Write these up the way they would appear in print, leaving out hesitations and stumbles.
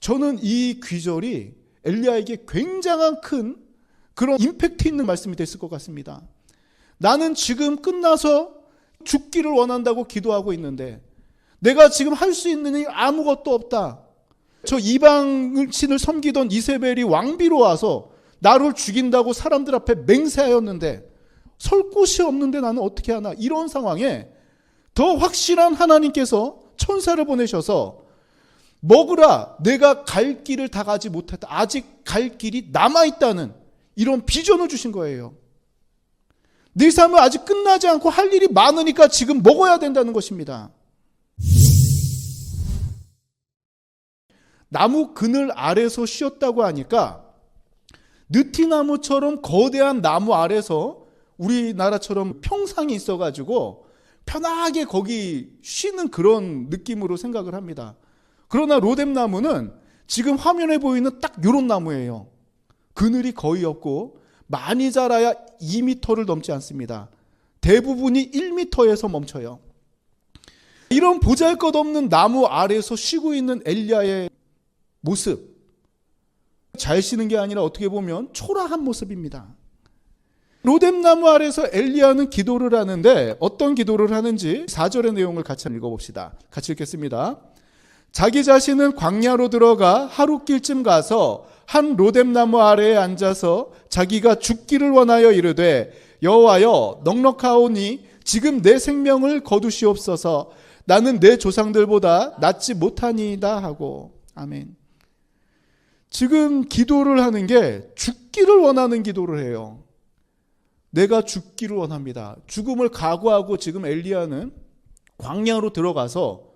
저는 이 귀절이 엘리야에게 굉장한 큰 그런 임팩트 있는 말씀이 됐을 것 같습니다. 나는 지금 끝나서 죽기를 원한다고 기도하고 있는데 내가 지금 할 수 있는 일이 아무것도 없다. 저 이방신을 섬기던 이세벨이 왕비로 와서 나를 죽인다고 사람들 앞에 맹세하였는데 설 곳이 없는데 나는 어떻게 하나. 이런 상황에 더 확실한 하나님께서 천사를 보내셔서 먹으라, 내가 갈 길을 다 가지 못했다. 아직 갈 길이 남아있다는 이런 비전을 주신 거예요. 네 삶은 아직 끝나지 않고 할 일이 많으니까 지금 먹어야 된다는 것입니다. 나무 그늘 아래서 쉬었다고 하니까 느티나무처럼 거대한 나무 아래서 우리나라처럼 평상이 있어가지고 편하게 거기 쉬는 그런 느낌으로 생각을 합니다. 그러나 로뎀나무는 지금 화면에 보이는 딱 이런 나무예요. 그늘이 거의 없고 많이 자라야 2m를 넘지 않습니다. 대부분이 1m에서 멈춰요. 이런 보잘것없는 나무 아래에서 쉬고 있는 엘리야의 모습, 잘 쉬는 게 아니라 어떻게 보면 초라한 모습입니다. 로뎀나무 아래서 엘리야는 기도를 하는데 어떤 기도를 하는지 4절의 내용을 같이 읽어봅시다. 같이 읽겠습니다. 자기 자신은 광야로 들어가 하룻길쯤 가서 한 로뎀나무 아래에 앉아서 자기가 죽기를 원하여 이르되 여호와여 넉넉하오니 지금 내 생명을 거두시옵소서. 나는 내 조상들보다 낫지 못하니이다 하고. 아멘. 지금 기도를 하는 게 죽기를 원하는 기도를 해요. 내가 죽기를 원합니다. 죽음을 각오하고 지금 엘리야는 광야로 들어가서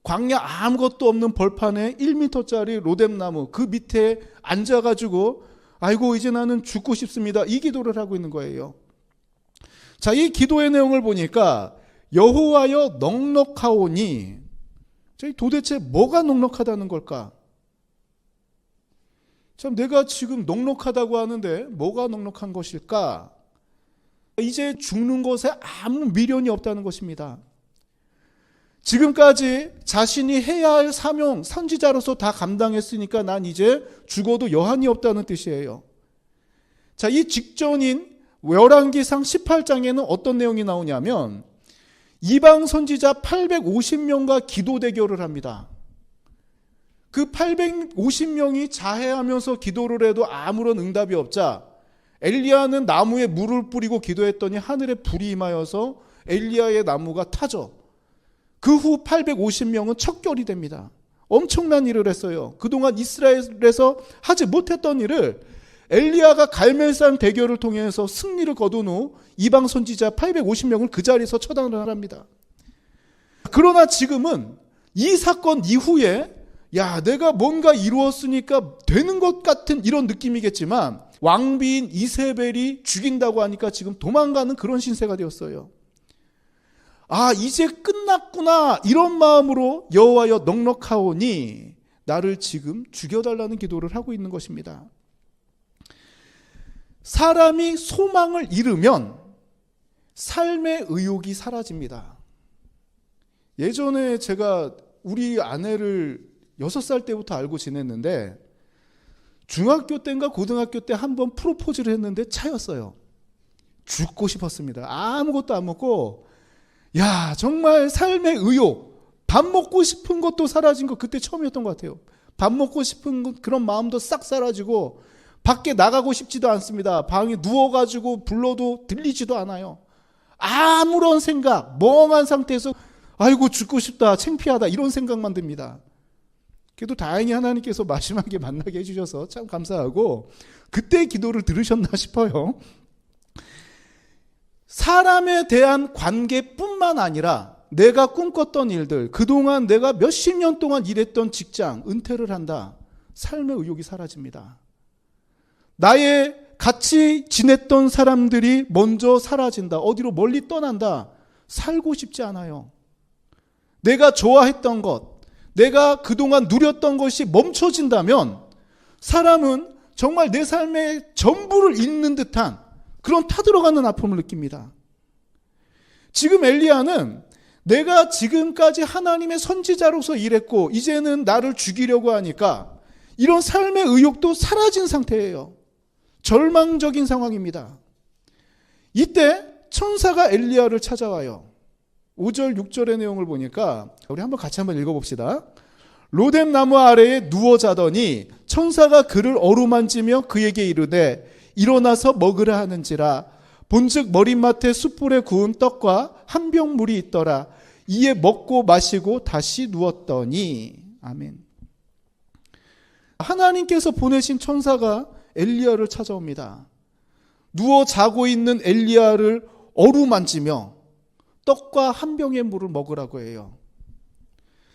광야 아무것도 없는 벌판에 1m짜리 로뎀나무 그 밑에 앉아가지고 아이고 이제 나는 죽고 싶습니다. 이 기도를 하고 있는 거예요. 자, 이 기도의 내용을 보니까 여호와여 넉넉하오니 도대체 뭐가 넉넉하다는 걸까? 참 내가 지금 넉넉하다고 하는데 뭐가 넉넉한 것일까? 이제 죽는 것에 아무 미련이 없다는 것입니다. 지금까지 자신이 해야 할 사명, 선지자로서 다 감당했으니까 난 이제 죽어도 여한이 없다는 뜻이에요. 자, 이 직전인 열왕기상 18장에는 어떤 내용이 나오냐면 이방 선지자 850명과 기도 대결을 합니다. 그 850명이 자해하면서 기도를 해도 아무런 응답이 없자 엘리야는 나무에 물을 뿌리고 기도했더니 하늘에 불이 임하여서 엘리야의 나무가 타죠. 그 후 850명은 척결이 됩니다. 엄청난 일을 했어요. 그동안 이스라엘에서 하지 못했던 일을 엘리야가 갈멜산 대결을 통해서 승리를 거둔 후 이방 선지자 850명을 그 자리에서 처단을 합니다. 그러나 지금은 이 사건 이후에 야, 내가 뭔가 이루었으니까 되는 것 같은 이런 느낌이겠지만 왕비인 이세벨이 죽인다고 하니까 지금 도망가는 그런 신세가 되었어요. 아, 이제 끝났구나 이런 마음으로 여호와여 넉넉하오니 나를 지금 죽여달라는 기도를 하고 있는 것입니다. 사람이 소망을 잃으면 삶의 의욕이 사라집니다. 예전에 제가 우리 아내를 6살 때부터 알고 지냈는데 중학교 때인가 고등학교 때 한 번 프로포즈를 했는데 차였어요. 죽고 싶었습니다. 아무것도 안 먹고 야 정말 삶의 의욕, 밥 먹고 싶은 것도 사라진 거 그때 처음이었던 것 같아요. 밥 먹고 싶은 그런 마음도 싹 사라지고 밖에 나가고 싶지도 않습니다. 방에 누워가지고 불러도 들리지도 않아요. 아무런 생각, 멍한 상태에서 아이고 죽고 싶다, 창피하다 이런 생각만 듭니다. 그래도 다행히 하나님께서 마지막에 만나게 해주셔서 참 감사하고 그때 기도를 들으셨나 싶어요. 사람에 대한 관계뿐만 아니라 내가 꿈꿨던 일들, 그동안 내가 몇십 년 동안 일했던 직장, 은퇴를 한다. 삶의 의욕이 사라집니다. 나의 같이 지냈던 사람들이 먼저 사라진다. 어디로 멀리 떠난다. 살고 싶지 않아요. 내가 좋아했던 것, 내가 그동안 누렸던 것이 멈춰진다면 사람은 정말 내 삶의 전부를 잃는 듯한 그런 타들어가는 아픔을 느낍니다. 지금 엘리야는 내가 지금까지 하나님의 선지자로서 일했고 이제는 나를 죽이려고 하니까 이런 삶의 의욕도 사라진 상태예요. 절망적인 상황입니다. 이때 천사가 엘리야를 찾아와요. 5절 6절의 내용을 보니까 우리 같이 한번 읽어봅시다. 로뎀 나무 아래에 누워 자더니 천사가 그를 어루만지며 그에게 이르되 일어나서 먹으라 하는지라. 본즉 머리맡에 숯불에 구운 떡과 한 병 물이 있더라. 이에 먹고 마시고 다시 누웠더니. 아멘. 하나님께서 보내신 천사가 엘리야를 찾아옵니다. 누워 자고 있는 엘리야를 어루만지며 떡과 한 병의 물을 먹으라고 해요.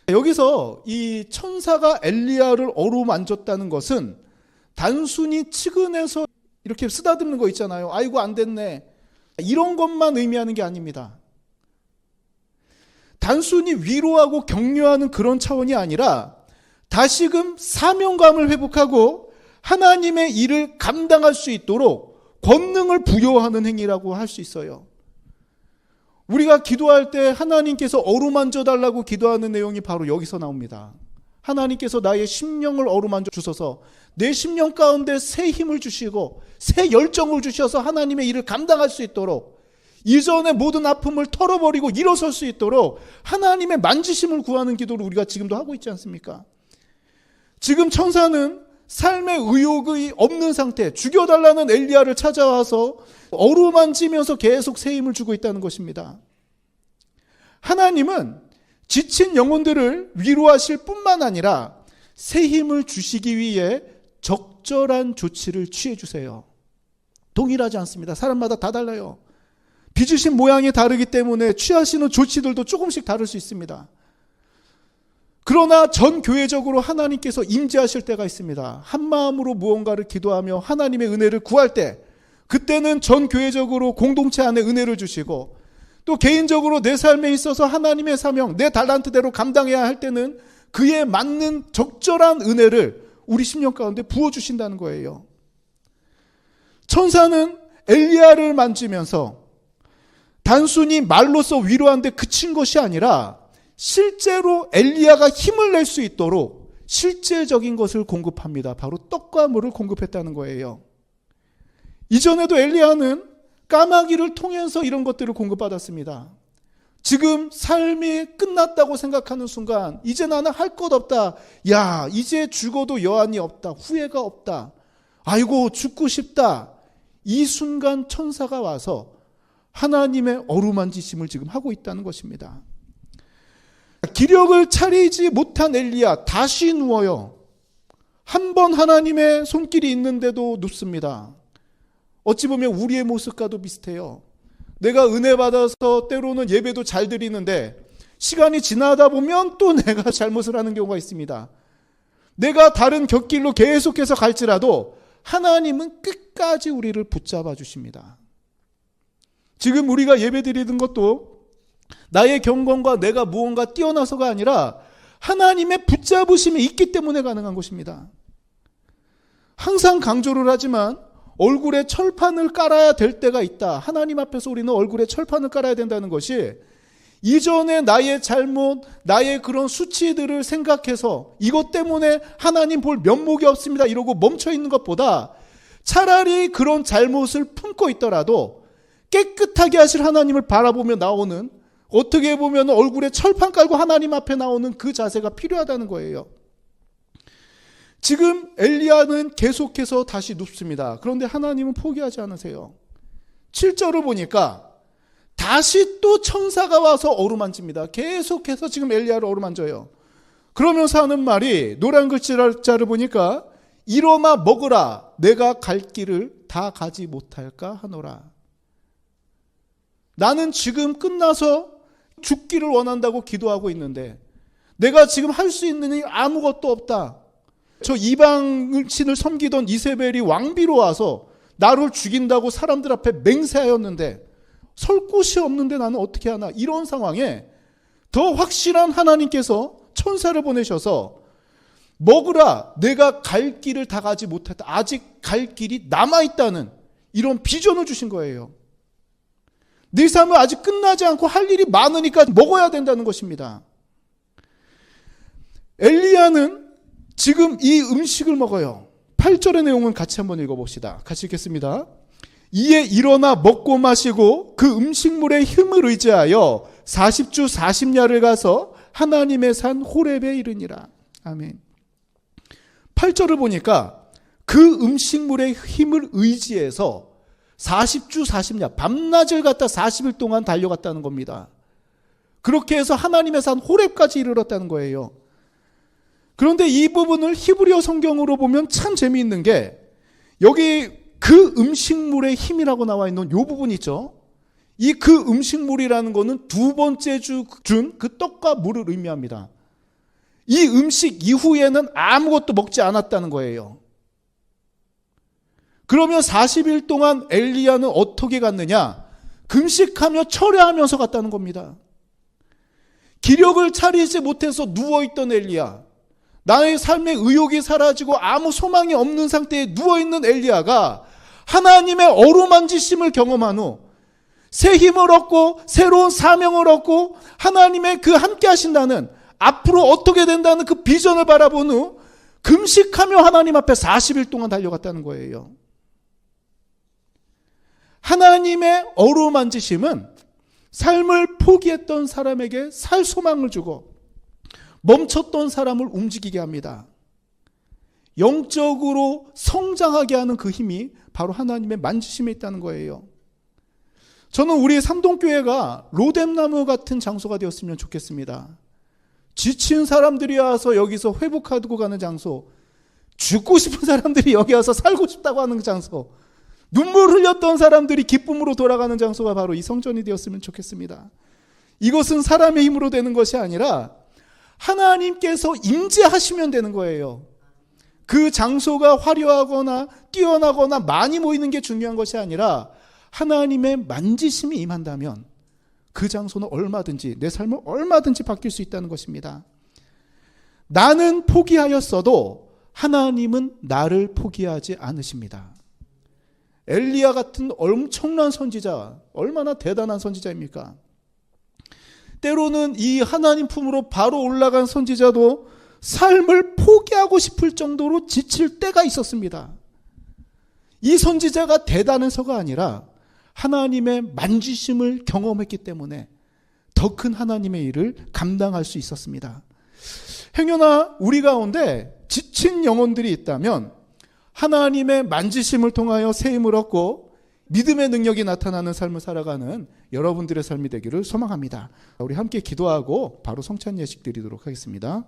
여기서 이 천사가 엘리야를 어루만졌다는 것은 단순히 측은해서 이렇게 쓰다듬는 거 있잖아요. 아이고 안 됐네. 이런 것만 의미하는 게 아닙니다. 단순히 위로하고 격려하는 그런 차원이 아니라 다시금 사명감을 회복하고 하나님의 일을 감당할 수 있도록 권능을 부여하는 행위라고 할 수 있어요. 우리가 기도할 때 하나님께서 어루만져 달라고 기도하는 내용이 바로 여기서 나옵니다. 하나님께서 나의 심령을 어루만져 주셔서 내 심령 가운데 새 힘을 주시고 새 열정을 주셔서 하나님의 일을 감당할 수 있도록, 이전의 모든 아픔을 털어버리고 일어설 수 있도록 하나님의 만지심을 구하는 기도를 우리가 지금도 하고 있지 않습니까? 지금 천사는 삶의 의욕이 없는 상태, 죽여달라는 엘리야를 찾아와서 어루만지면서 계속 새 힘을 주고 있다는 것입니다. 하나님은 지친 영혼들을 위로하실 뿐만 아니라 새 힘을 주시기 위해 적절한 조치를 취해 주세요. 동일하지 않습니다. 사람마다 다 달라요. 빚으신 모양이 다르기 때문에 취하시는 조치들도 조금씩 다를 수 있습니다. 그러나 전 교회적으로 하나님께서 임재하실 때가 있습니다. 한 마음으로 무언가를 기도하며 하나님의 은혜를 구할 때, 그때는 전 교회적으로 공동체 안에 은혜를 주시고, 또 개인적으로 내 삶에 있어서 하나님의 사명, 내 달란트대로 감당해야 할 때는 그에 맞는 적절한 은혜를 우리 심령 가운데 부어주신다는 거예요. 천사는 엘리야를 만지면서 단순히 말로써 위로하는데 그친 것이 아니라 실제로 엘리야가 힘을 낼 수 있도록 실제적인 것을 공급합니다. 바로 떡과 물을 공급했다는 거예요. 이전에도 엘리야는 까마귀를 통해서 이런 것들을 공급받았습니다. 지금 삶이 끝났다고 생각하는 순간 이제 나는 할 것 없다. 야, 이제 죽어도 여한이 없다. 후회가 없다. 아이고 죽고 싶다. 이 순간 천사가 와서 하나님의 어루만지심을 지금 하고 있다는 것입니다. 기력을 차리지 못한 엘리야 다시 누워요. 한 번 하나님의 손길이 있는데도 눕습니다. 어찌 보면 우리의 모습과도 비슷해요. 내가 은혜 받아서 때로는 예배도 잘 드리는데 시간이 지나다 보면 또 내가 잘못을 하는 경우가 있습니다. 내가 다른 곁길로 계속해서 갈지라도 하나님은 끝까지 우리를 붙잡아 주십니다. 지금 우리가 예배 드리는 것도 나의 경건과 내가 무언가 뛰어나서가 아니라 하나님의 붙잡으심이 있기 때문에 가능한 것입니다. 항상 강조를 하지만 얼굴에 철판을 깔아야 될 때가 있다. 하나님 앞에서 우리는 얼굴에 철판을 깔아야 된다는 것이 이전에 나의 잘못, 나의 그런 수치들을 생각해서 이것 때문에 하나님 볼 면목이 없습니다 이러고 멈춰 있는 것보다 차라리 그런 잘못을 품고 있더라도 깨끗하게 하실 하나님을 바라보며 나오는, 어떻게 보면 얼굴에 철판 깔고 하나님 앞에 나오는 그 자세가 필요하다는 거예요. 지금 엘리야는 계속해서 다시 눕습니다. 그런데 하나님은 포기하지 않으세요. 7절을 보니까 다시 또 천사가 와서 어루만집니다. 계속해서 지금 엘리야를 어루만져요. 그러면서 하는 말이 노란 글자를 보니까 일어나 먹으라. 내가 갈 길을 다 가지 못할까 하노라. 나는 지금 끝나서 죽기를 원한다고 기도하고 있는데 내가 지금 할 수 있는 일이 아무것도 없다. 저 이방신을 섬기던 이세벨이 왕비로 와서 나를 죽인다고 사람들 앞에 맹세하였는데 설 곳이 없는데 나는 어떻게 하나. 이런 상황에 더 확실한 하나님께서 천사를 보내셔서 먹으라. 내가 갈 길을 다 가지 못했다. 아직 갈 길이 남아있다는 이런 비전을 주신 거예요. 네 삶은 아직 끝나지 않고 할 일이 많으니까 먹어야 된다는 것입니다. 엘리야는 지금 이 음식을 먹어요. 8절의 내용은 같이 한번 읽어봅시다. 같이 읽겠습니다. 이에 일어나 먹고 마시고 그 음식물의 힘을 의지하여 40주 40야를 가서 하나님의 산 호렙에 이르니라. 아멘. 8절을 보니까 그 음식물의 힘을 의지해서 40주 40야, 밤낮을 갖다 40일 동안 달려갔다는 겁니다. 그렇게 해서 하나님의 산 호렙까지 이르렀다는 거예요. 그런데 이 부분을 히브리어 성경으로 보면 참 재미있는 게, 여기 그 음식물의 힘이라고 나와 있는 이 부분 있죠. 이 그 음식물이라는 것은 두 번째 준 그 떡과 물을 의미합니다. 이 음식 이후에는 아무것도 먹지 않았다는 거예요. 그러면 40일 동안 엘리야는 어떻게 갔느냐? 금식하며 철야하면서 갔다는 겁니다. 기력을 차리지 못해서 누워있던 엘리야, 나의 삶의 의욕이 사라지고 아무 소망이 없는 상태에 누워있는 엘리야가 하나님의 어루만지심을 경험한 후 새 힘을 얻고 새로운 사명을 얻고 하나님의 그 함께 하신다는, 앞으로 어떻게 된다는 그 비전을 바라본 후 금식하며 하나님 앞에 40일 동안 달려갔다는 거예요. 하나님의 어루만지심은 삶을 포기했던 사람에게 살 소망을 주고 멈췄던 사람을 움직이게 합니다. 영적으로 성장하게 하는 그 힘이 바로 하나님의 만지심에 있다는 거예요. 저는 우리 삼동교회가 로뎀나무 같은 장소가 되었으면 좋겠습니다. 지친 사람들이 와서 여기서 회복하고 가는 장소, 죽고 싶은 사람들이 여기 와서 살고 싶다고 하는 장소, 눈물 흘렸던 사람들이 기쁨으로 돌아가는 장소가 바로 이 성전이 되었으면 좋겠습니다. 이것은 사람의 힘으로 되는 것이 아니라 하나님께서 임재하시면 되는 거예요. 그 장소가 화려하거나 뛰어나거나 많이 모이는 게 중요한 것이 아니라 하나님의 만지심이 임한다면 그 장소는 얼마든지, 내 삶은 얼마든지 바뀔 수 있다는 것입니다. 나는 포기하였어도 하나님은 나를 포기하지 않으십니다. 엘리야 같은 엄청난 선지자, 얼마나 대단한 선지자입니까? 때로는 이 하나님 품으로 바로 올라간 선지자도 삶을 포기하고 싶을 정도로 지칠 때가 있었습니다. 이 선지자가 대단해서가 아니라 하나님의 만지심을 경험했기 때문에 더 큰 하나님의 일을 감당할 수 있었습니다. 행여나 우리 가운데 지친 영혼들이 있다면 하나님의 만지심을 통하여 새 힘을 얻고 믿음의 능력이 나타나는 삶을 살아가는 여러분들의 삶이 되기를 소망합니다. 우리 함께 기도하고 바로 성찬 예식 드리도록 하겠습니다.